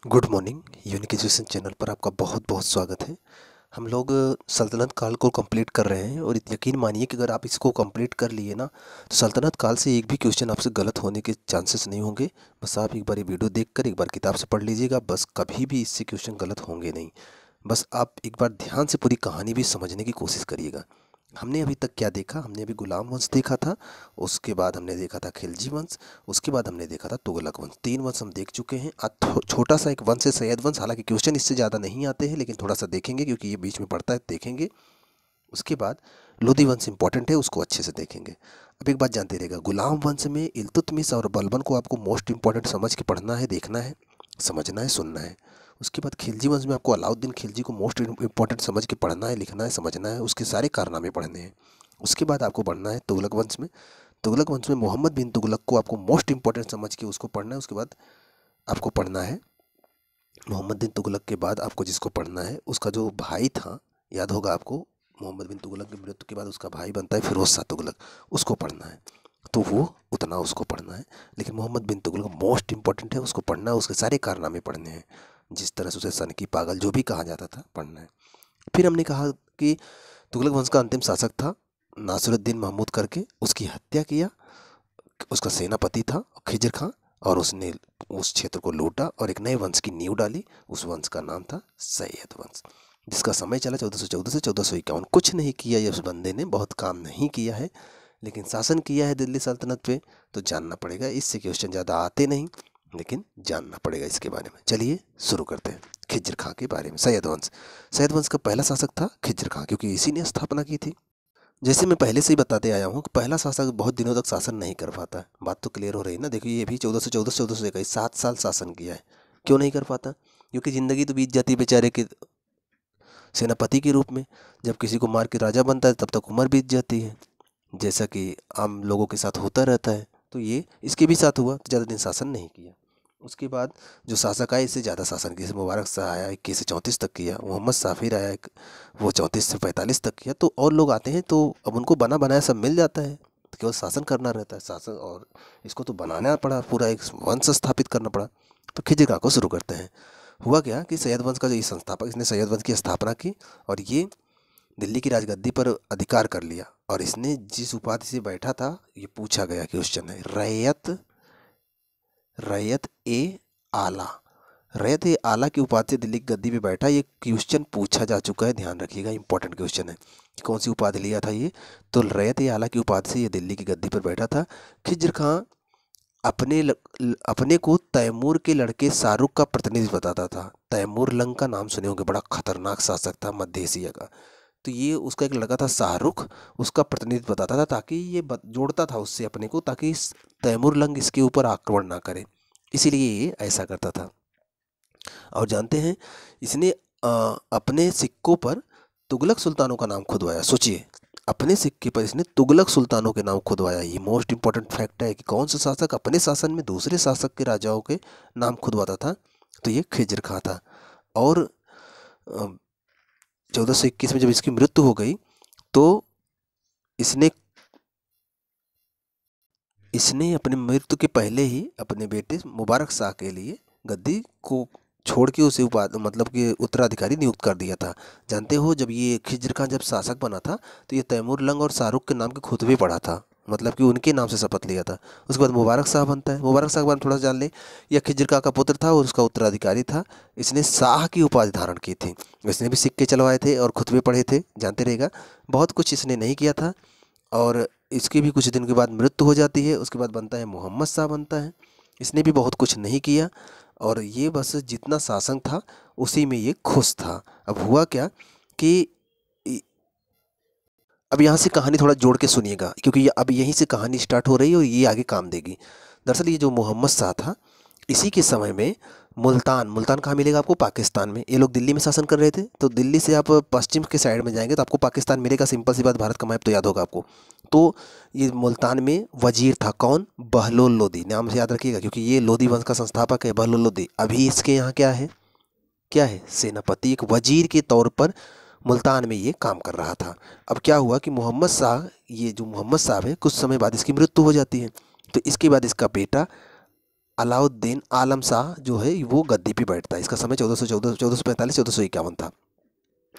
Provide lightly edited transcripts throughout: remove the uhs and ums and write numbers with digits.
Good morning. Unique education channel पर आपका बहुत बहुत स्वागत है। हम लोग सल्तनत काल को कंप्लीट कर रहे हैं और यकीन मानिए कि अगर आप इसको कंप्लीट कर लिए ना तो सल्तनत काल से एक भी क्वेश्चन आपसे गलत होने के चांसेस नहीं होंगे। बस आप एक बार ये वीडियो देखकर एक बार किताब से पढ़ लीजिएगा, बस कभी भी इससे क्वेश्चन गलत होंगे नहीं। बस आप एक बार ध्यान से पूरी कहानी भी समझने की कोशिश करिएगा। हमने अभी तक क्या देखा? हमने अभी गुलाम वंश देखा था, उसके बाद हमने देखा था खिलजी वंश, उसके बाद हमने देखा था तुगलक वंश। 3 वंश हम देख चुके हैं। आज छोटा सा एक वंश है सैयद वंश, हालांकि क्वेश्चन इससे ज़्यादा नहीं आते हैं लेकिन थोड़ा सा देखेंगे क्योंकि ये बीच में पड़ता है, देखेंगे। उसके बाद लोधी वंश इंपॉर्टेंट है, उसको अच्छे से देखेंगे। अब एक बात जानते रहिएगा, गुलाम वंश में इल्तुतमिश और बलबन को आपको मोस्ट इंपॉर्टेंट समझ के पढ़ना है, देखना है, समझना है, सुनना है। उसके बाद खिलजी वंश में आपको अलाउद्दीन खिलजी को मोस्ट इंपॉर्टेंट समझ के पढ़ना है, लिखना है, समझना है, उसके सारे कारनामे पढ़ने हैं। उसके बाद आपको पढ़ना है तुगलक वंश में। तुगलक वंश में मोहम्मद बिन तुगलक को आपको मोस्ट इंपॉर्टेंट समझ के उसको पढ़ना है। उसके बाद आपको पढ़ना है मोहम्मद बिन तुगलक के बाद आपको जिसको पढ़ना है उसका जो भाई था, याद होगा आपको, मोहम्मद बिन तुगलक की मृत्यु के बाद उसका भाई बनता है फिरोज शाह तुगलक, उसको पढ़ना है। तो वो उतना उसको पढ़ना है। लेकिन मोहम्मद बिन तुगलक मोस्ट इंपॉर्टेंट है, उसको पढ़ना है, उसके सारे कारनामे पढ़ने हैं, जिस तरह से उसे सन की पागल जो भी कहा जाता था पढ़ना है। फिर हमने कहा कि तुगलक वंश का अंतिम शासक था नासिरुद्दीन महमूद करके, उसकी हत्या किया। उसका सेनापति था खिज्र खां और उसने उस क्षेत्र को लूटा और एक नए वंश की नींव डाली। उस वंश का नाम था सैयद वंश, जिसका समय चला 1414 से 1451। कुछ नहीं किया ये उस बंदे ने, बहुत काम नहीं किया है, लेकिन शासन किया है दिल्ली सल्तनत पे, तो जानना पड़ेगा। इससे क्वेश्चन ज़्यादा आते नहीं लेकिन जानना पड़ेगा इसके बारे में। चलिए शुरू करते हैं खिज्र खां के बारे में। सैयद वंश, सैयद वंश का पहला शासक था खिज्र खां, क्योंकि इसी ने स्थापना की थी। जैसे मैं पहले से ही बताते आया हूँ कि पहला शासक बहुत दिनों तक शासन नहीं कर पाता है। बात तो क्लियर हो रही है ना। देखिए ये भी 1414 से 1421 7 साल शासन किया है। क्यों नहीं कर पाता? क्योंकि ज़िंदगी तो बीत जाती है बेचारे के सेनापति के रूप में। जब किसी को मार के राजा बनता है तब तक उम्र बीत जाती है, जैसा कि आम लोगों के साथ होता रहता है। तो ये इसके भी साथ हुआ, तो ज़्यादा दिन शासन नहीं किया। उसके बाद जो शासक आए इससे ज़्यादा शासन किया, जैसे मुबारक शाह आया 21 से 34 तक किया, मोहम्मद शाह फिर आया वो 34 से 45 तक किया। तो और लोग आते हैं तो अब उनको बना बनाया सब मिल जाता है, तो केवल शासन करना रहता है शासन, और इसको तो बनाना पड़ा, पूरा एक वंश स्थापित करना पड़ा। तो खिज्र खां को शुरू करते हैं। हुआ क्या कि सैयद वंश का जो ये संस्थापक, इसने सैयद वंश की स्थापना की और ये दिल्ली की राजगद्दी पर अधिकार कर लिया। और इसने जिस उपाधि से बैठा था, ये पूछा गया क्वेश्चन है, रैयत रैयत ए आला, रैयत ए आला की उपाधि से दिल्ली की गद्दी पे बैठा। ये क्वेश्चन पूछा जा चुका है, ध्यान रखिएगा, इंपॉर्टेंट क्वेश्चन है। कौन सी उपाधि लिया था ये? तो रैयत ए आला की उपाधि से ये दिल्ली की गद्दी पर बैठा था। खिज्र खां अपने को तैमूर के लड़के शाहरुख का प्रतिनिधि बताता था। तैमूर लंग का नाम सुने होंगे, बड़ा खतरनाक शासक था मध्य एशिया का। तो ये उसका एक लड़का था शाहरुख, उसका प्रतिनिधित्व बताता था, ताकि ये जोड़ता था उससे अपने को, ताकि तैमूर लंग इसके ऊपर आक्रमण ना करे, इसीलिए ये ऐसा करता था। और जानते हैं इसने अपने सिक्कों पर तुगलक सुल्तानों का नाम खुदवाया। सोचिए, अपने सिक्के पर इसने तुगलक सुल्तानों के नाम खुदवाया। ये मोस्ट इंपॉर्टेंट फैक्ट है कि कौन सा शासक अपने शासन में दूसरे शासक के राजाओं के नाम खुदवाता था, तो ये खिज्र खां था। और 1421 में जब इसकी मृत्यु हो गई तो इसने इसने अपने मृत्यु के पहले ही अपने बेटे मुबारक शाह के लिए गद्दी को छोड़ के उसे मतलब कि उत्तराधिकारी नियुक्त कर दिया था। जानते हो, जब ये खिज्र खां जब शासक बना था तो ये तैमूर लंग और शाहरुख के नाम के खुतबे पढ़ा था, मतलब कि उनके नाम से शपथ लिया था। उसके बाद मुबारक शाह बनता है। मुबारक शाह के बारे में थोड़ा सा जान ले। यह खिज्र खां का पुत्र था और उसका उत्तराधिकारी था। इसने शाह की उपाधि धारण की थी। इसने भी सिक्के चलवाए थे और खुतबे पढ़े थे, जानते रहेगा। बहुत कुछ इसने नहीं किया था और इसकी भी कुछ दिन के बाद मृत्यु हो जाती है। उसके बाद बनता है मोहम्मद शाह बनता है। इसने भी बहुत कुछ नहीं किया और ये बस जितना शासन था उसी में ये खुश था। अब हुआ क्या कि अब यहाँ से कहानी थोड़ा जोड़ के सुनिएगा, क्योंकि अब यहीं से कहानी स्टार्ट हो रही है और ये आगे काम देगी। दरअसल ये जो मोहम्मद शाह था, इसी के समय में मुल्तान, मुल्तान कहाँ मिलेगा आपको? पाकिस्तान में। ये लोग दिल्ली में शासन कर रहे थे, तो दिल्ली से आप पश्चिम के साइड में जाएंगे तो आपको पाकिस्तान मिलेगा। सिंपल सी बात, भारत का मैप तो याद होगा आपको। तो ये मुल्तान में वजीर था कौन? बहलोल लोदी, नाम से याद रखिएगा, क्योंकि ये लोदी वंश का संस्थापक है बहलोल लोदी। अभी इसके यहाँ क्या है? क्या है? सेनापति, एक वजीर के तौर पर मुल्तान में ये काम कर रहा था। अब क्या हुआ कि मोहम्मद शाह, ये जो मोहम्मद साहब है, कुछ समय बाद इसकी मृत्यु हो जाती है। तो इसके बाद इसका बेटा अलाउद्दीन आलम शाह जो है वो गद्दी पे बैठता है। इसका समय 1445 1451 था।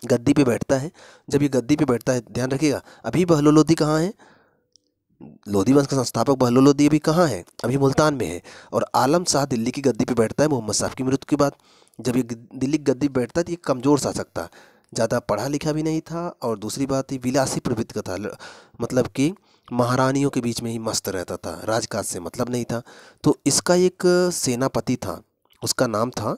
गद्दी पे बैठता है। जब ये गद्दी पे बैठता है, ध्यान रखिएगा, अभी बहलोल लोदी कहाँ है? लोधी वंश का संस्थापक बहलोल लोदी अभी कहाँ है? अभी मुल्तान में है। और आलम शाह दिल्ली की गद्दी पे बैठता है मोहम्मद साहब की मृत्यु के बाद। जब ये दिल्ली की गद्दी पे बैठता है तो ये कमज़ोर शासक था, ज़्यादा पढ़ा लिखा भी नहीं था, और दूसरी बात ये विलासी प्रवृत्ति का था, मतलब कि महारानियों के बीच में ही मस्त रहता था, राजकाज से मतलब नहीं था। तो इसका एक सेनापति था, उसका नाम था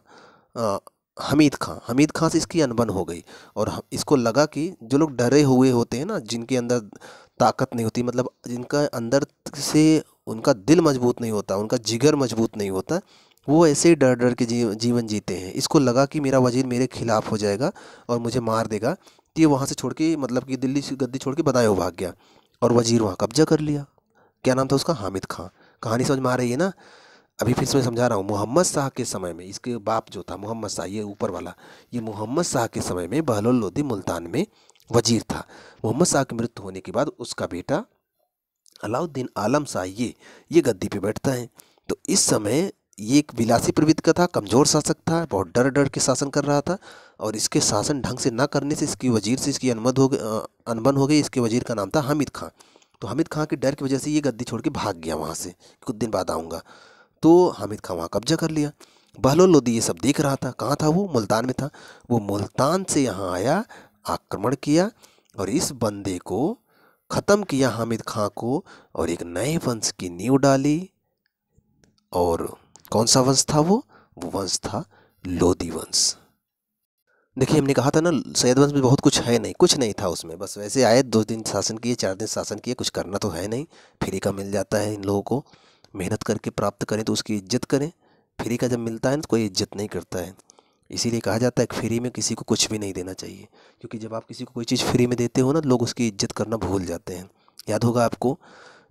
हमीद खां। हमीद खां से इसकी अनबन हो गई, और इसको लगा कि जो लोग डरे हुए होते हैं ना, जिनके अंदर ताकत नहीं होती, मतलब जिनका अंदर से उनका दिल मजबूत नहीं होता, उनका जिगर मजबूत नहीं होता, वो ऐसे ही डर डर के जीवन जीते हैं। इसको लगा कि मेरा वजीर मेरे खिलाफ हो जाएगा और मुझे मार देगा, तो ये वहाँ से छोड़ के, मतलब कि दिल्ली से गद्दी छोड़ के बदायूं भाग गया और वजीर वहाँ कब्जा कर लिया। क्या नाम था उसका? हामिद खां। कहानी समझ में आ रही है ना? अभी फिर से मैं समझा रहा हूँ। मोहम्मद शाह के समय में, इसके बाप जो था मोहम्मद शाह, ये ऊपर वाला, ये मोहम्मद शाह के समय में बहलोल लोदी मुल्तान में वजीर था। मोहम्मद शाह की मृत्यु होने के बाद उसका बेटा अलाउद्दीन आलम शाह ये गद्दी पे बैठता है। तो इस समय ये एक विलासी प्रवृत्ति का था, कमज़ोर शासक था, बहुत डर डर के शासन कर रहा था, और इसके शासन ढंग से ना करने से इसकी वजीर से इसकी अनबन हो गई। इसके वजीर का नाम था हामिद खां। तो हामिद खां के डर की वजह से ये गद्दी छोड़ के भाग गया वहाँ से, कुछ दिन बाद आऊँगा। तो हामिद खां वहाँ कब्जा कर लिया। बहलोल लोदी ये सब देख रहा था। कहाँ था वो? मुल्तान में था। वो मुल्तान से यहाँ आया, आक्रमण किया, और इस बंदे को ख़त्म किया, हामिद खां को, और एक नए वंश की नींव डाली। और कौन सा वंश था वो? वो वंश था लोदी वंश। देखिए, हमने कहा था ना, सैयद वंश में बहुत कुछ है नहीं, कुछ नहीं था उसमें, बस वैसे आए, 2 दिन शासन किए, 4 दिन शासन किए, कुछ करना तो है नहीं, फ्री का मिल जाता है इन लोगों को। मेहनत करके प्राप्त करें तो उसकी इज्जत करें। फ्री का जब मिलता है ना तो कोई इज्जत नहीं करता है। इसीलिए कहा जाता है कि फ्री में किसी को कुछ भी नहीं देना चाहिए, क्योंकि जब आप किसी को कोई चीज़ फ्री में देते हो ना, लोग उसकी इज्जत करना भूल जाते हैं। याद होगा आपको,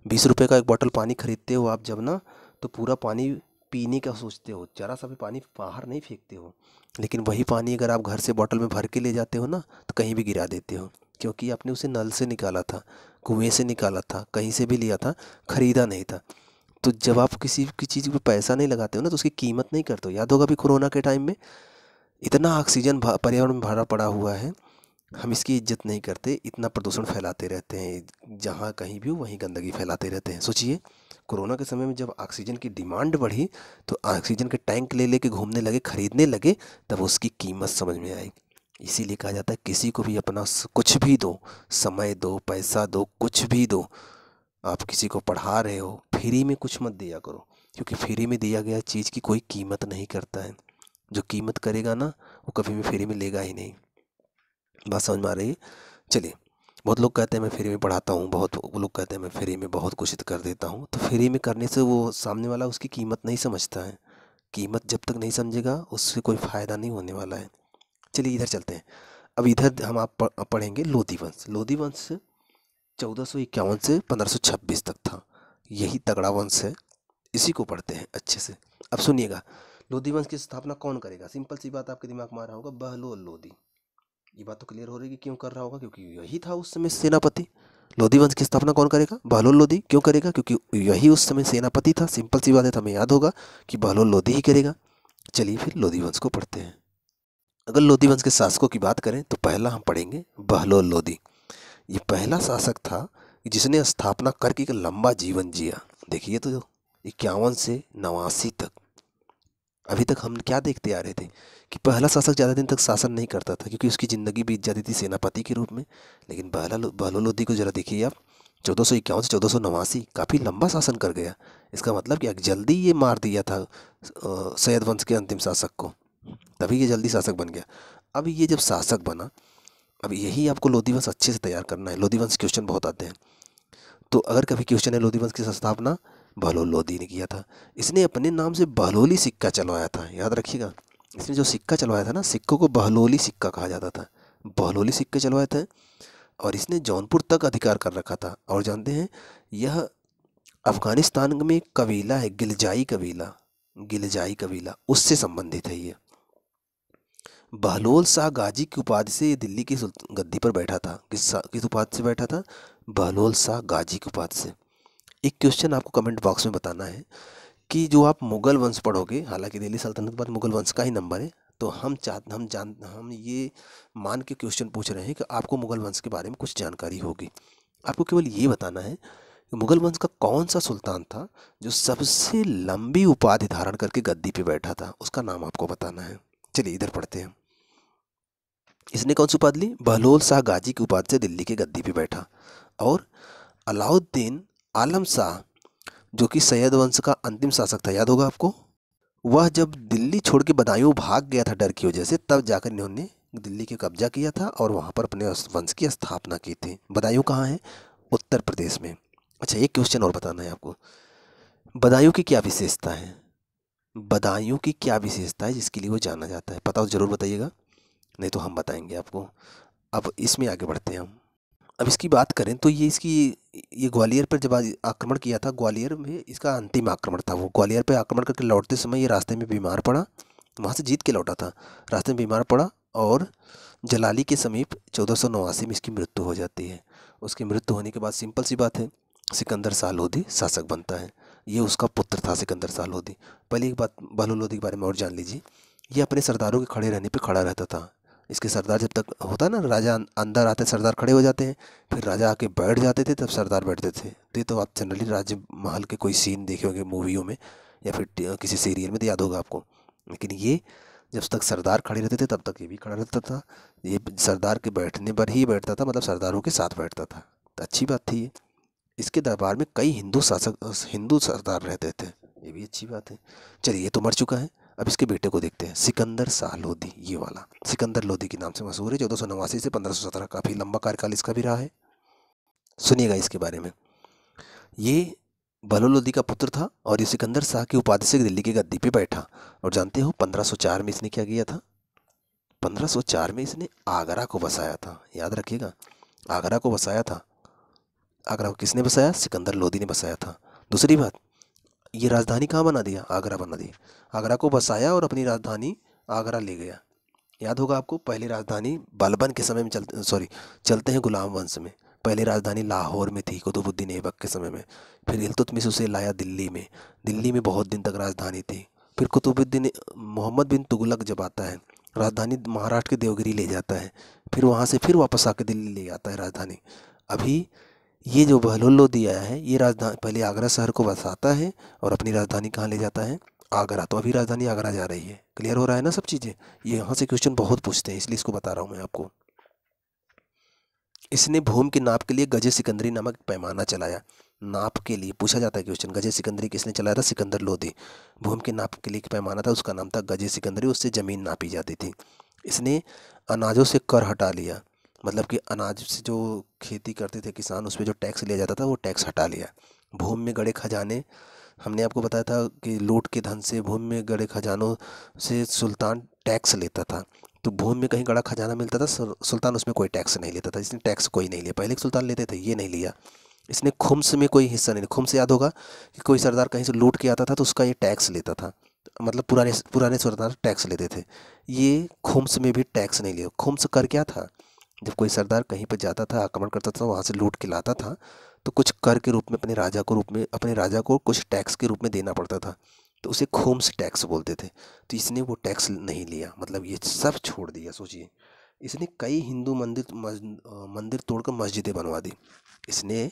20 रुपये का एक बॉटल पानी खरीदते हो आप जब ना, तो पूरा पानी पीने का सोचते हो, जरा सा भी पानी बाहर नहीं फेंकते हो। लेकिन वही पानी अगर आप घर से बॉटल में भर के ले जाते हो ना, तो कहीं भी गिरा देते हो, क्योंकि आपने उसे नल से निकाला था, कुएं से निकाला था, कहीं से भी लिया था, खरीदा नहीं था। तो जब आप किसी की चीज़ पे पैसा नहीं लगाते हो ना, तो उसकी कीमत नहीं करते हो। याद होगा अभी कोरोना के टाइम में इतना ऑक्सीजन पर्यावरण में भरा पड़ा हुआ है, हम इसकी इज्जत नहीं करते, इतना प्रदूषण फैलाते रहते हैं, जहाँ कहीं भी हो वहीं गंदगी फैलाते रहते हैं। सोचिए, कोरोना के समय में जब ऑक्सीजन की डिमांड बढ़ी, तो ऑक्सीजन के टैंक ले लेके घूमने लगे, खरीदने लगे, तब उसकी कीमत समझ में आई। इसीलिए कहा जाता है किसी को भी अपना कुछ भी दो, समय दो, पैसा दो, कुछ भी दो। आप किसी को पढ़ा रहे हो, फ्री में कुछ मत दिया करो, क्योंकि फ्री में दिया गया चीज़ की कोई कीमत नहीं करता है। जो कीमत करेगा ना, वो कभी भी फ्री में लेगा ही नहीं। बात समझ में आ रही है? चलिए, बहुत लोग कहते हैं मैं फ्री में पढ़ाता हूँ, बहुत लोग कहते हैं मैं फ्री में बहुत कुछ कर देता हूँ। तो फ्री में करने से वो सामने वाला उसकी कीमत नहीं समझता है। कीमत जब तक नहीं समझेगा, उससे कोई फ़ायदा नहीं होने वाला है। चलिए इधर चलते हैं। अब इधर हम आप पढ़ेंगे लोधी वंश। लोधी वंश 1451 से 1526 तक था। यही तगड़ा वंश है, इसी को पढ़ते हैं अच्छे से। अब सुनिएगा, लोधी वंश की स्थापना कौन करेगा? सिंपल सी बात आपके दिमाग में आ रहा होगा, बहलोल लोधी। ये बात तो क्लियर हो रही है कि क्यों कर रहा होगा, क्योंकि यही था उस समय सेनापति। लोधी वंश की स्थापना कौन करेगा? बहलोल लोधी। क्यों करेगा? क्योंकि यही उस समय सेनापति था। सिंपल सी बात है, तो हमें याद होगा कि बहलोल लोधी ही करेगा। चलिए फिर लोधी वंश को पढ़ते हैं। अगर लोधी वंश के शासकों की बात करें तो पहला हम पढ़ेंगे बहलोल लोधी। ये पहला शासक था जिसने स्थापना करके एक लंबा जीवन जिया। देखिए तो, 51 से 89 तक। अभी तक हम क्या देखते आ रहे थे कि पहला शासक ज़्यादा दिन तक शासन नहीं करता था, क्योंकि उसकी ज़िंदगी बीत जाती थी सेनापति के रूप में। लेकिन बहलोल लोधी को ज़रा देखिए आप, 1451 से 1489, काफ़ी लंबा शासन कर गया। इसका मतलब कि जल्दी ये मार दिया था सैयद वंश के अंतिम शासक को, तभी ये जल्दी शासक बन गया। अब ये जब शासक बना, अब यही आपको लोधी वंश अच्छे से तैयार करना है। लोधी वंश क्वेश्चन बहुत आते हैं, तो अगर कभी क्वेश्चन है लोधी वंश की स्थापना बहलोल लोधी ने किया था। इसने अपने नाम से बहलोली सिक्का चलवाया था, याद रखिएगा। इसने जो सिक्का चलवाया था ना, सिक्कों को बहलोली सिक्का कहा जाता था। बहलोली सिक्के चलवाए थे, और इसने जौनपुर तक अधिकार कर रखा था। और जानते हैं, यह अफगानिस्तान में एक कबीला है, गिलजाई कबीला, गिलजाई कबीला, उससे संबंधित है ये। बहलोल शाह गाजी की उपाधि से ये दिल्ली की गद्दी पर बैठा था। किस उपाधि से बैठा था? बहलोल शाह गाजी की उपाधि से। एक क्वेश्चन आपको कमेंट बॉक्स में बताना है कि जो आप मुग़ल वंश पढ़ोगे, हालांकि दिल्ली सल्तनत के बाद मुग़ल वंश का ही नंबर है, तो हम ये मान के क्वेश्चन पूछ रहे हैं कि आपको मुग़ल वंश के बारे में कुछ जानकारी होगी। आपको केवल ये बताना है कि मुग़ल वंश का कौन सा सुल्तान था जो सबसे लंबी उपाधि धारण करके गद्दी पे बैठा था, उसका नाम आपको बताना है। चलिए इधर पढ़ते हैं। इसने कौन सी उपाधि ली? बहलोल शाह गाजी की उपाधि से दिल्ली की गद्दी पे बैठा। और अलाउद्दीन आलम शाह, जो कि सैयद वंश का अंतिम शासक था, याद होगा आपको, वह जब दिल्ली छोड़ के बदायूं भाग गया था डर की वजह से, तब जाकर इन्होंने दिल्ली के कब्जा किया था और वहाँ पर अपने वंश की स्थापना की थी। बदायूं कहाँ है? उत्तर प्रदेश में। अच्छा, एक क्वेश्चन और बताना है आपको, बदायूं की क्या विशेषता है? बदायूं की क्या विशेषता है जिसके लिए वो जाना जाता है? पता हो ज़रूर बताइएगा, नहीं तो हम बताएंगे आपको। अब इसमें आगे बढ़ते हैं हम। अब इसकी बात करें तो ये ग्वालियर पर जब आक्रमण किया था, ग्वालियर में इसका अंतिम आक्रमण था। वो ग्वालियर पे आक्रमण करके लौटते समय ये रास्ते में बीमार पड़ा, वहाँ से जीत के लौटा था, रास्ते में बीमार पड़ा और जलाली के समीप 1489 में इसकी मृत्यु हो जाती है। उसकी मृत्यु होने के बाद सिंपल सी बात है, सिकंदर शाह लोधी शासक बनता है। ये उसका पुत्र था सिकंदर शाह लोधी। पहले एक बात बहलोल लोधी के बारे में और जान लीजिए, ये अपने सरदारों के खड़े रहने पे खड़ा रहता था। इसके सरदार जब तक होता है ना, राजा अंदर आते सरदार खड़े हो जाते हैं, फिर राजा आके बैठ जाते थे, तब सरदार बैठते थे। तो ये तो आप जनरली राज महल के कोई सीन देखे होंगे मूवियों में या फिर किसी सीरियल में, तो याद होगा आपको। लेकिन ये जब तक सरदार खड़े रहते थे तब तक ये भी खड़ा रहता था। ये सरदार के बैठने पर ही बैठता था, मतलब सरदारों के साथ बैठता था, तो अच्छी बात थी ये। इसके दरबार में कई हिंदू सरदार रहते थे, ये भी अच्छी बात है। चलिए, ये तो मर चुका है। अब इसके बेटे को देखते हैं, सिकंदर शाह लोधी, ये वाला सिकंदर लोधी के नाम से मशहूर है। 1489 से 1517, काफ़ी लंबा कार्यकाल इसका भी रहा है। सुनिएगा इसके बारे में। ये बहलोल लोधी का पुत्र था और ये सिकंदर शाह की उपाधि से दिल्ली की गद्दी पे बैठा। और जानते हो 1504 में इसने क्या किया था? 1504 में इसने आगरा को बसाया था, याद रखिएगा, आगरा को बसाया था। आगरा को किसने बसाया? सिकंदर लोधी ने बसाया था। दूसरी बात, ये राजधानी कहाँ बना दिया? आगरा बना दी। आगरा को बसाया और अपनी राजधानी आगरा ले गया। याद होगा आपको, पहली राजधानी बालबन के समय में चलते हैं गुलाम वंश में। पहली राजधानी लाहौर में थी कुतुबुद्दीन ऐबक के समय में। फिर इल्तुतमिश उसे लाया दिल्ली में, दिल्ली में बहुत दिन तक राजधानी थी। फिर कुतुबुद्दीन मोहम्मद बिन तुगलक जब आता है, राजधानी महाराष्ट्र के देवगिरी ले जाता है, फिर वहाँ से फिर वापस आके दिल्ली ले आता है राजधानी। अभी ये जो बहलोल लोधी आया है, ये राजधानी पहले आगरा शहर को बसाता है और अपनी राजधानी कहाँ ले जाता है? आगरा। तो अभी राजधानी आगरा जा रही है। क्लियर हो रहा है ना सब चीज़ें? ये यहाँ से क्वेश्चन बहुत पूछते हैं, इसलिए इसको बता रहा हूँ मैं आपको। इसने भूमि के नाप के लिए गजे सिकंदरी नामक पैमाना चलाया। नाप के लिए पूछा जाता है क्वेश्चन, गजे सिकंदरी किसने चलाया था? सिकंदर लोधी। भूमि के नाप के लिए एक पैमाना था, उसका नाम था गजे सिकंदरी, उससे ज़मीन नापी जाती थी। इसने अनाजों से कर हटा लिया, मतलब कि अनाज से जो खेती करते थे किसान, उस पर जो टैक्स लिया जाता था वो टैक्स हटा लिया। भूमि में गड़े खजाने, हमने आपको बताया था कि लूट के धन से भूमि में गड़े खजानों से सुल्तान टैक्स लेता था। तो भूमि में कहीं गड़ा खजाना मिलता था, सुल्तान उसमें कोई टैक्स नहीं लेता था। इसने टैक्स कोई नहीं लिया, पहले के सुल्तान लेते थे, ये नहीं लिया। इसने खुम्स में कोई हिस्सा नहीं लिया। खुम्स याद होगा कि कोई सरदार कहीं से लूट के आता था तो उसका ये टैक्स लेता था, मतलब पुराने पुराने सरदार टैक्स लेते थे। ये खुम्स में भी टैक्स नहीं लिया। खुम्स कर क्या था? जब कोई सरदार कहीं पर जाता था, आक्रमण करता था, वहाँ से लूट के लाता था, तो कुछ कर के रूप में अपने राजा को कुछ टैक्स के रूप में देना पड़ता था, तो उसे खुम्स टैक्स बोलते थे। तो इसने वो टैक्स नहीं लिया, मतलब ये सब छोड़ दिया। सोचिए, इसने कई हिंदू मंदिर तोड़कर मस्जिदें बनवा दी। इसने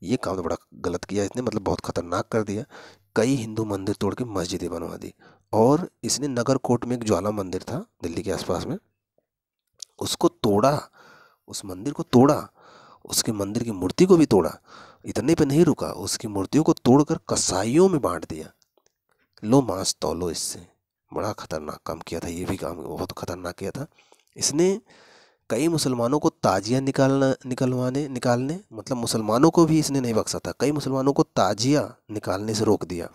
ये काम तो बड़ा गलत किया इसने, मतलब बहुत खतरनाक कर दिया। कई हिंदू मंदिर तोड़ के मस्जिदें बनवा दी। और इसने नगरकोट में एक ज्वाला मंदिर था दिल्ली के आसपास में, उसको तोड़ा, उस मंदिर को तोड़ा, उसके मंदिर की मूर्ति को भी तोड़ा। इतने पे नहीं रुका, उसकी मूर्तियों को तोड़कर कसाईयों में बांट दिया। लो मांस तौलो इससे। बड़ा खतरनाक काम किया था, ये भी काम बहुत खतरनाक किया था इसने। कई मुसलमानों को ताजिया निकालने, मतलब मुसलमानों को भी इसने नहीं बख्शा था। कई मुसलमानों को ताजिया निकालने से रोक दिया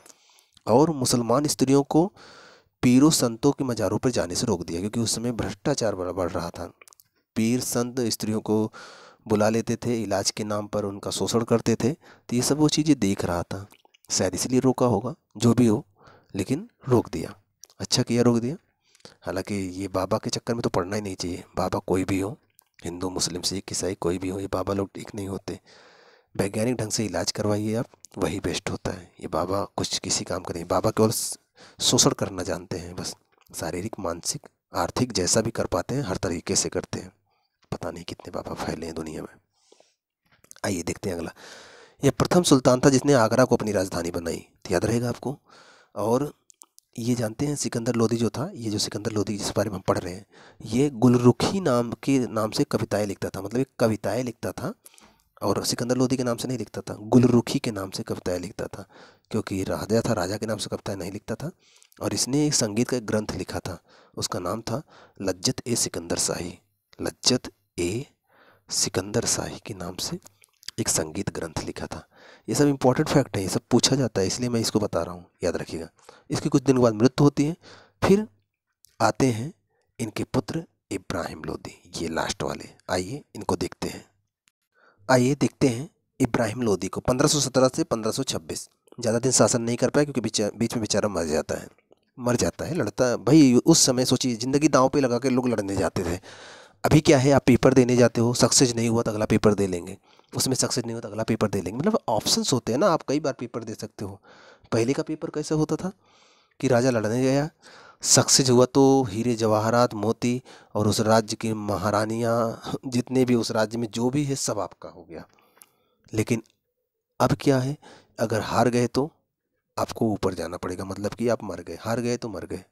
और मुसलमान स्त्रियों को पीरों संतों के मज़ारों पर जाने से रोक दिया, क्योंकि उस समय भ्रष्टाचार बढ़ रहा था। पीर संत स्त्रियों को बुला लेते थे, इलाज के नाम पर उनका शोषण करते थे। तो ये सब वो चीज़ें देख रहा था, शायद इसलिए रोका होगा, जो भी हो, लेकिन रोक दिया। अच्छा किया रोक दिया। हालांकि ये बाबा के चक्कर में तो पड़ना ही नहीं चाहिए। बाबा कोई भी हो, हिंदू मुस्लिम सिख ईसाई कोई भी हो, ये बाबा लोग ठीक नहीं होते। वैज्ञानिक ढंग से इलाज करवाइए आप, वही बेस्ट होता है। ये बाबा कुछ किसी काम का नहीं, बाबा केवल शोषण करना जानते हैं बस। शारीरिक, मानसिक, आर्थिक जैसा भी कर पाते हैं हर तरीके से करते हैं। पता नहीं कितने बाबा फैले हैं दुनिया में। आइए देखते हैं अगला। यह प्रथम सुल्तान था जिसने आगरा को अपनी राजधानी बनाई, तो याद रहेगा आपको। और ये जानते हैं सिकंदर लोदी जो था, ये जो सिकंदर लोदी जिस बारे में हम पढ़ रहे हैं, ये गुलरुखी नाम से कविताएं लिखता था, मतलब एक कविताएं लिखता था। और सिकंदर लोदी के नाम से नहीं लिखता था, गुलरुखी के नाम से कविताएं लिखता था, क्योंकि राजा था, राजा के नाम से कविताएं नहीं लिखता था। और इसने एक संगीत का एक ग्रंथ लिखा था, उसका नाम था लज्जत ए सिकंदर शाही। लज्जत ए सिकंदर शाही के नाम से एक संगीत ग्रंथ लिखा था। ये सब इंपॉर्टेंट फैक्ट है, ये सब पूछा जाता है, इसलिए मैं इसको बता रहा हूँ, याद रखिएगा। इसके कुछ दिन बाद मृत्यु होती है। फिर आते हैं इनके पुत्र इब्राहिम लोदी, ये लास्ट वाले। आइए इनको देखते हैं। आइए देखते हैं इब्राहिम लोदी को। 1517 से 1526 ज़्यादा दिन शासन नहीं कर पाया, क्योंकि बीच में बेचारा मर जाता है लड़ता भाई। उस समय सोचिए, ज़िंदगी दांव पे लगा के लोग लड़ने जाते थे। अभी क्या है, आप पेपर देने जाते हो, सक्सेस नहीं हुआ तो अगला पेपर दे लेंगे, उसमें सक्सेस नहीं हुआ तो अगला पेपर दे लेंगे, मतलब ऑप्शंस होते हैं ना, आप कई बार पेपर दे सकते हो। पहले का पेपर कैसे होता था कि राजा लड़ने गया, सक्सेस हुआ तो हीरे जवाहरात मोती और उस राज्य की महारानियाँ, जितने भी उस राज्य में जो भी है सब आपका हो गया। लेकिन अब क्या है, अगर हार गए तो आपको ऊपर जाना पड़ेगा, मतलब कि आप मर गए, हार गए तो मर गए।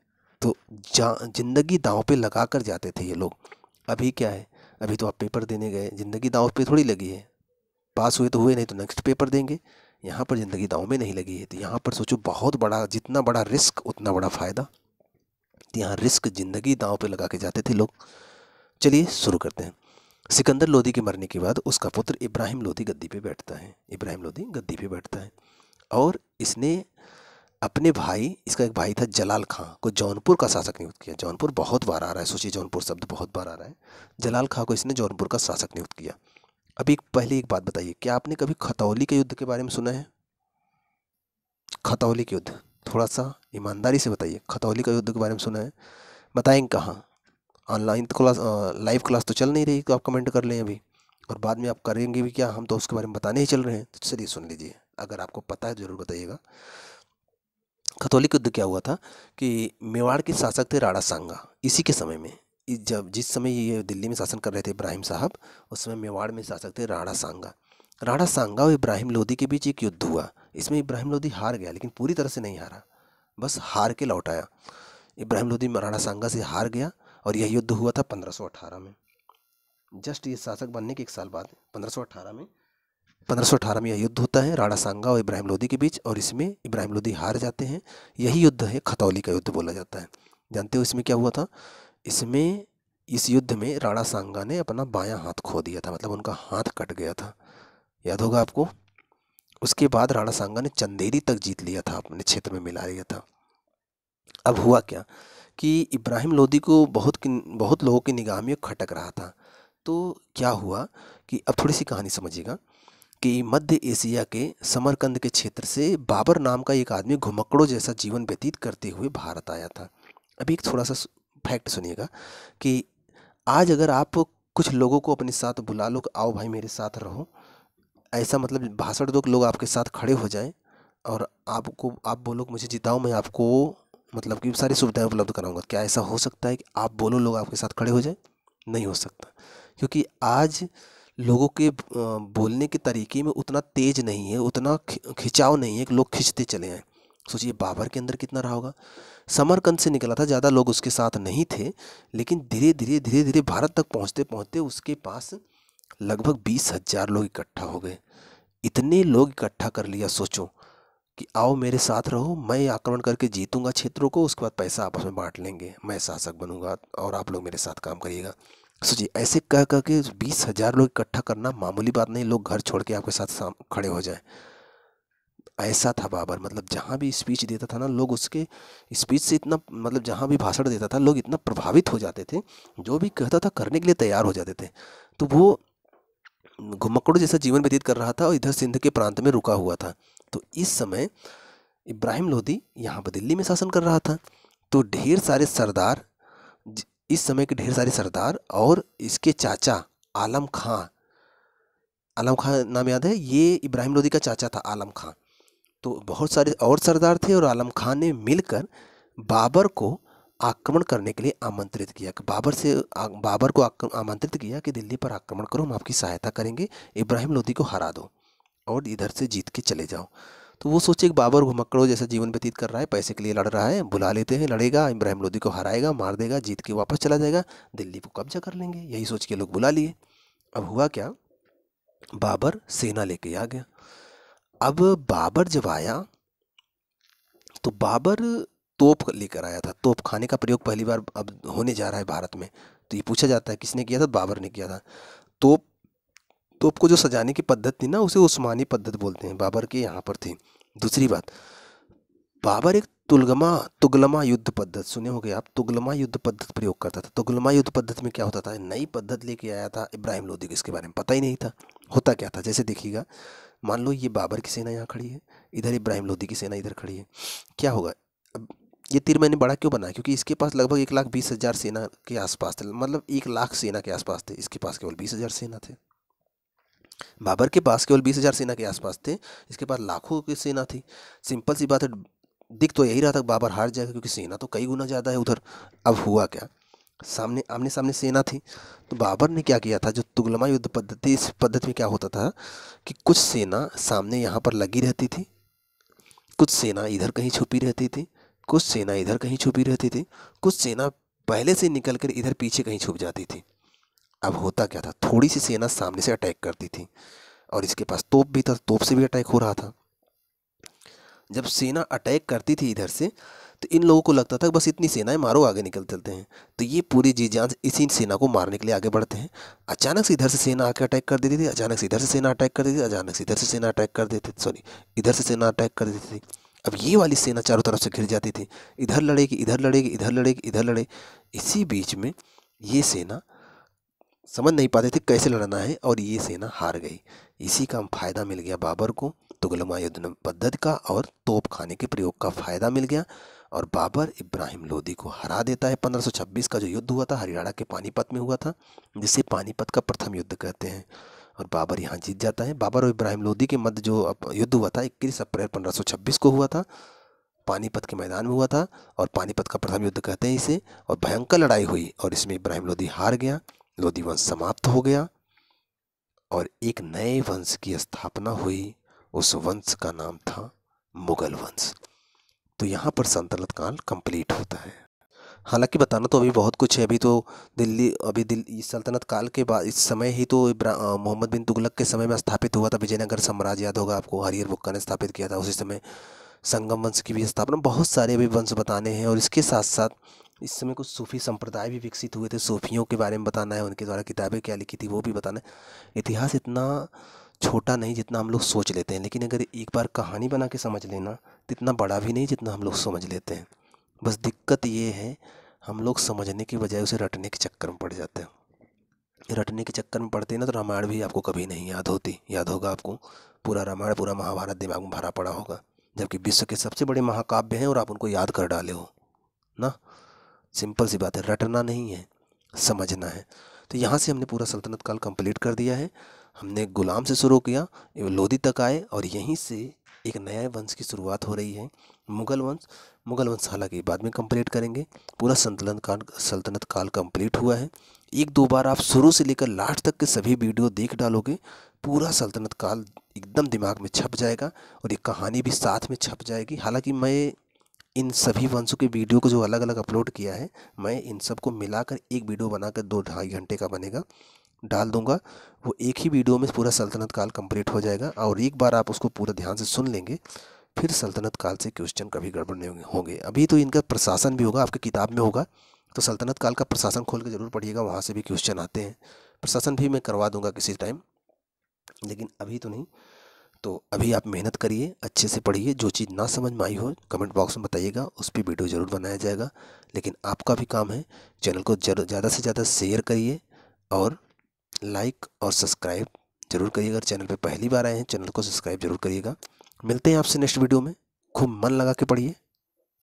तो जिंदगी दांव पे लगा कर जाते थे ये लोग। अभी क्या है, अभी तो आप पेपर देने गए, ज़िंदगी दांव पे थोड़ी लगी है। पास हुए तो हुए, नहीं तो नेक्स्ट पेपर देंगे। यहाँ पर ज़िंदगी दांव में नहीं लगी है, तो यहाँ पर सोचो बहुत बड़ा, जितना बड़ा रिस्क उतना बड़ा फ़ायदा। तो यहाँ रिस्क ज़िंदगी दांव पे लगा के जाते थे लोग। चलिए शुरू करते हैं। सिकंदर लोदी के मरने के बाद उसका पुत्र इब्राहिम लोदी गद्दी पे बैठता है। इब्राहिम लोदी गद्दी पे बैठता है और इसने अपने भाई, इसका एक भाई था जलाल खां को जौनपुर का शासक नियुक्त किया। जौनपुर बहुत बार आ रहा है, सोचिए जौनपुर शब्द बहुत बार आ रहा है। जलाल खां को इसने जौनपुर का शासक नियुक्त किया। अभी पहले एक बात बताइए, क्या आपने कभी खतौली के युद्ध के बारे में सुना है? खतौली के युद्ध, थोड़ा सा ईमानदारी से बताइए, खतौली का युद्ध के बारे में सुना है? बताएंगे कहाँ? ऑनलाइन क्लास, लाइव क्लास तो चल नहीं रही, तो आप कमेंट कर लें अभी, और बाद में आप करेंगे भी क्या, हम तो उसके बारे में बताने ही चल रहे हैं। तो चलिए सुन लीजिए, अगर आपको पता है ज़रूर बताइएगा। खतौली युद्ध क्या हुआ था कि मेवाड़ के शासक थे राणा सांगा। इसी के समय में, जिस समय ये दिल्ली में शासन कर रहे थे इब्राहिम साहब, उस समय मेवाड़ में शासक थे राणा सांगा। राणा सांगा और इब्राहिम लोदी के बीच एक युद्ध हुआ। इसमें इब्राहिम लोदी हार गया, लेकिन पूरी तरह से नहीं हारा, बस हार के लौट आया। इब्राहिम लोदी राणा सांगा से हार गया और यह युद्ध हुआ था 1518 में, जस्ट ये शासक बनने के एक साल बाद। 1518 में यह युद्ध होता है राणा सांगा और इब्राहिम लोदी के बीच, और इसमें इब्राहिम लोदी हार जाते हैं। यही युद्ध है खतौली का युद्ध बोला जाता है। जानते हो इसमें क्या हुआ था? इसमें, इस युद्ध में राणा सांगा ने अपना बायां हाथ खो दिया था, मतलब उनका हाथ कट गया था, याद होगा आपको। उसके बाद राणा सांगा ने चंदेरी तक जीत लिया था, अपने क्षेत्र में मिला लिया था। अब हुआ क्या कि इब्राहिम लोदी को बहुत लोगों की निगाह में खटक रहा था। तो क्या हुआ कि, अब थोड़ी सी कहानी समझिएगा, कि मध्य एशिया के समरकंद के क्षेत्र से बाबर नाम का एक आदमी घुमक्कड़ों जैसा जीवन व्यतीत करते हुए भारत आया था। अभी एक थोड़ा सा फैक्ट सुनिएगा कि आज अगर आप कुछ लोगों को अपने साथ बुला लो, आओ भाई मेरे साथ रहो, ऐसा मतलब भाषण दो कि लोग आपके साथ खड़े हो जाएं और आप बोलो मुझे जिताओ, मैं आपको मतलब कि सारी सुविधाएं उपलब्ध कराऊंगा। क्या ऐसा हो सकता है कि आप बोलो लोग आपके साथ खड़े हो जाए? नहीं हो सकता, क्योंकि आज लोगों के बोलने के तरीके में उतना तेज नहीं है, उतना खिंचाव नहीं है कि लोग खिंचते चले आए। सोचिए बाबर के अंदर कितना रहा होगा। समरकंद से निकला था, ज़्यादा लोग उसके साथ नहीं थे, लेकिन धीरे धीरे भारत तक पहुँचते पहुँचते उसके पास लगभग 20,000 लोग इकट्ठा हो गए। इतने लोग इकट्ठा कर लिया, सोचो कि आओ मेरे साथ रहो, मैं आक्रमण करके जीतूंगा क्षेत्रों को, उसके बाद पैसा आपस में बांट लेंगे, मैं शासक बनूंगा और आप लोग मेरे साथ काम करिएगा। सोचिए ऐसे कह के 20,000 लोग इकट्ठा करना मामूली बात नहीं, लोग घर छोड़ के आपके साथ खड़े हो जाए। ऐसा था बाबर, मतलब जहाँ भी स्पीच देता था ना, लोग उसके स्पीच से इतना, मतलब जहाँ भी भाषण देता था लोग इतना प्रभावित हो जाते थे, जो भी कहता था करने के लिए तैयार हो जाते थे। तो वो घुमक्कड़ों जैसा जीवन व्यतीत कर रहा था और इधर सिंध के प्रांत में रुका हुआ था। तो इस समय इब्राहिम लोदी यहाँ पर दिल्ली में शासन कर रहा था। तो ढेर सारे सरदार, इस समय के ढेर सारे सरदार और इसके चाचा आलम खां, आलम खान नाम याद है? ये इब्राहिम लोदी का चाचा था आलम खान। तो बहुत सारे और सरदार थे और आलम खान ने मिलकर बाबर को आक्रमण करने के लिए आमंत्रित किया कि बाबर को आमंत्रित किया कि दिल्ली पर आक्रमण करो, हम आपकी सहायता करेंगे, इब्राहिम लोदी को हरा दो और इधर से जीत के चले जाओ। तो वो सोचे कि बाबर घुमक्कड़ों जैसा जीवन व्यतीत कर रहा है, पैसे के लिए लड़ रहा है, बुला लेते हैं, लड़ेगा, इब्राहिम लोदी को हराएगा, मार देगा, जीत के वापस चला जाएगा, दिल्ली को कब्जा कर लेंगे। यही सोच के लोग बुला लिए। अब हुआ क्या, बाबर सेना लेके आ गया। अब बाबर जब आया तो बाबर तोप लेकर आया था। तोप खाने का प्रयोग पहली बार अब होने जा रहा है भारत में। तो ये पूछा जाता है किसने किया था? बाबर ने किया था। तोप तोप को जो सजाने की पद्धति थी ना, उसे उस्मानी पद्धति बोलते हैं, बाबर के यहाँ पर थी। दूसरी बात, बाबर एक तुगलमा युद्ध पद्धति, सुने होंगे आप, तुगलमा युद्ध पद्धति प्रयोग करता था। तुगलमा युद्ध पद्धति में क्या होता था? नई पद्धति लेके आया था इब्राहिम लोदी को, इसके बारे में पता ही नहीं था। होता क्या था, जैसे देखिएगा, मान लो ये बाबर की सेना यहाँ खड़ी है, इधर इब्राहिम लोदी की सेना इधर खड़ी है, क्या होगा? अब ये तीर मैंने बड़ा क्यों बनाया? क्योंकि इसके पास लगभग 1,20,000 सेना के आसपास थे, मतलब 1,00,000 सेना के आसपास थे, इसके पास केवल 20,000 सेना थे। बाबर के पास केवल 20,000 सेना के आसपास थे, इसके पास लाखों की सेना थी। सिंपल सी बात है, दिख तो यही रहा था बाबर हार जाएगा, क्योंकि सेना तो कई गुना ज़्यादा है उधर। अब हुआ क्या, सामने आमने सामने सेना थी। तो बाबर ने क्या किया था, जो तुगलमा युद्ध पद्धति, इस पद्धति में क्या होता था कि कुछ सेना सामने यहाँ पर लगी रहती थी, कुछ सेना इधर कहीं छुपी रहती थी, कुछ सेना इधर कहीं छुपी रहती थी, कुछ सेना पहले से निकल कर इधर पीछे कहीं छुप जाती थी। अब होता क्या था, थोड़ी सी सेना सामने से अटैक करती थी और इसके पास तोप भी था, तोप से भी अटैक हो रहा था। जब सेना अटैक करती थी इधर से, तो इन लोगों को लगता था कि बस इतनी सेनाएं मारो, आगे निकल चलते हैं। तो ये पूरी जी जान इसी सेना को मारने के लिए आगे बढ़ते हैं। अचानक से इधर से सेना आके अटैक कर देती थी, अचानक से इधर से सेना अटैक कर देती थी, अचानक से इधर से सेना अटैक कर देती थी, सॉरी, इधर से सेना अटैक कर देती थी। अब ये वाली सेना चारों तरफ से घिर जाती थी, इधर लड़ेगी, इधर लड़ेगी, इधर लड़ेगी, इधर लड़े। इसी बीच में ये सेना समझ नहीं पाते थे कैसे लड़ना है और ये सेना हार गई। इसी का फायदा मिल गया बाबर को, तुगलमा युद्ध पद्धति का और तोप खाने के प्रयोग का फायदा मिल गया और बाबर इब्राहिम लोदी को हरा देता है। 1526 का जो युद्ध हुआ था हरियाणा के पानीपत में हुआ था, जिसे पानीपत का प्रथम युद्ध कहते हैं, और बाबर यहाँ जीत जाता है। बाबर और इब्राहिम लोदी के मध्य जो युद्ध हुआ था 21 अप्रैल 1526 को हुआ था, पानीपत के मैदान में हुआ था और पानीपत का प्रथम युद्ध कहते हैं इसे। और भयंकर लड़ाई हुई और इसमें इब्राहिम लोदी हार गया, लोदी वंश समाप्त हो गया और एक नए वंश की स्थापना हुई। उस वंश का नाम था मुगल वंश। तो यहाँ पर सल्तनत काल कंप्लीट होता है। हालांकि बताना तो अभी बहुत कुछ है। अभी तो दिल्ली सल्तनत काल के बाद इस समय ही तो मोहम्मद बिन तुगलक के समय में स्थापित हुआ था विजयनगर साम्राज्य, याद होगा आपको, हरिहर बुक्का ने स्थापित किया था। उसी समय संगम वंश की भी स्थापना, बहुत सारे अभी वंश बताने हैं। और इसके साथ साथ इस समय कुछ सूफी संप्रदाय भी विकसित हुए थे, सूफियों के बारे में बताना है, उनके द्वारा किताबें क्या लिखी थी वो भी बताना है। इतिहास इतना छोटा नहीं जितना हम लोग सोच लेते हैं, लेकिन अगर एक बार कहानी बना के समझ लेना तो इतना बड़ा भी नहीं जितना हम लोग समझ लेते हैं। बस दिक्कत ये है, हम लोग समझने की बजाय उसे रटने के चक्कर में पड़ जाते हैं। रटने के चक्कर में पड़ते हैं ना, तो रामायण भी आपको कभी नहीं याद होती। याद होगा आपको, पूरा रामायण पूरा महाभारत दिमाग में भरा पड़ा होगा, जबकि विश्व के सबसे बड़े महाकाव्य हैं और आप उनको याद कर डाले हो ना। सिंपल सी बात है, रटना नहीं है, समझना है। तो यहाँ से हमने पूरा सल्तनत काल कंप्लीट कर दिया है। हमने गुलाम से शुरू किया, लोधी तक आए और यहीं से एक नए वंश की शुरुआत हो रही है, मुगल वंश। मुगल वंश हालांकि बाद में कंप्लीट करेंगे। पूरा सल्तनत काल कंप्लीट हुआ है। एक दो बार आप शुरू से लेकर लास्ट तक के सभी वीडियो देख डालोगे, पूरा सल्तनत काल एकदम दिमाग में छप जाएगा और एक कहानी भी साथ में छप जाएगी। हालांकि मैं इन सभी वंशों के वीडियो को जो अलग अलग अपलोड किया है, मैं इन सबको मिलाकर एक वीडियो बनाकर 2-2.5 घंटे का बनेगा, डाल दूंगा। वो एक ही वीडियो में पूरा सल्तनत काल कंप्लीट हो जाएगा और एक बार आप उसको पूरा ध्यान से सुन लेंगे, फिर सल्तनत काल से क्वेश्चन कभी गड़बड़ नहीं होंगे। अभी तो इनका प्रशासन भी होगा, आपकी किताब में होगा, तो सल्तनत काल का प्रशासन खोल के ज़रूर पढ़िएगा, वहाँ से भी क्वेश्चन आते हैं। प्रशासन भी मैं करवा दूंगा किसी टाइम, लेकिन अभी तो नहीं। तो अभी आप मेहनत करिए, अच्छे से पढ़िए, जो चीज़ ना समझ में आई हो कमेंट बॉक्स में बताइएगा, उस पर वीडियो ज़रूर बनाया जाएगा। लेकिन आपका भी काम है, चैनल को ज़्यादा से ज़्यादा शेयर करिए और लाइक और सब्सक्राइब जरूर करिएगा। अगर चैनल पे पहली बार आए हैं, चैनल को सब्सक्राइब जरूर करिएगा। मिलते हैं आपसे नेक्स्ट वीडियो में। खूब मन लगा के पढ़िए।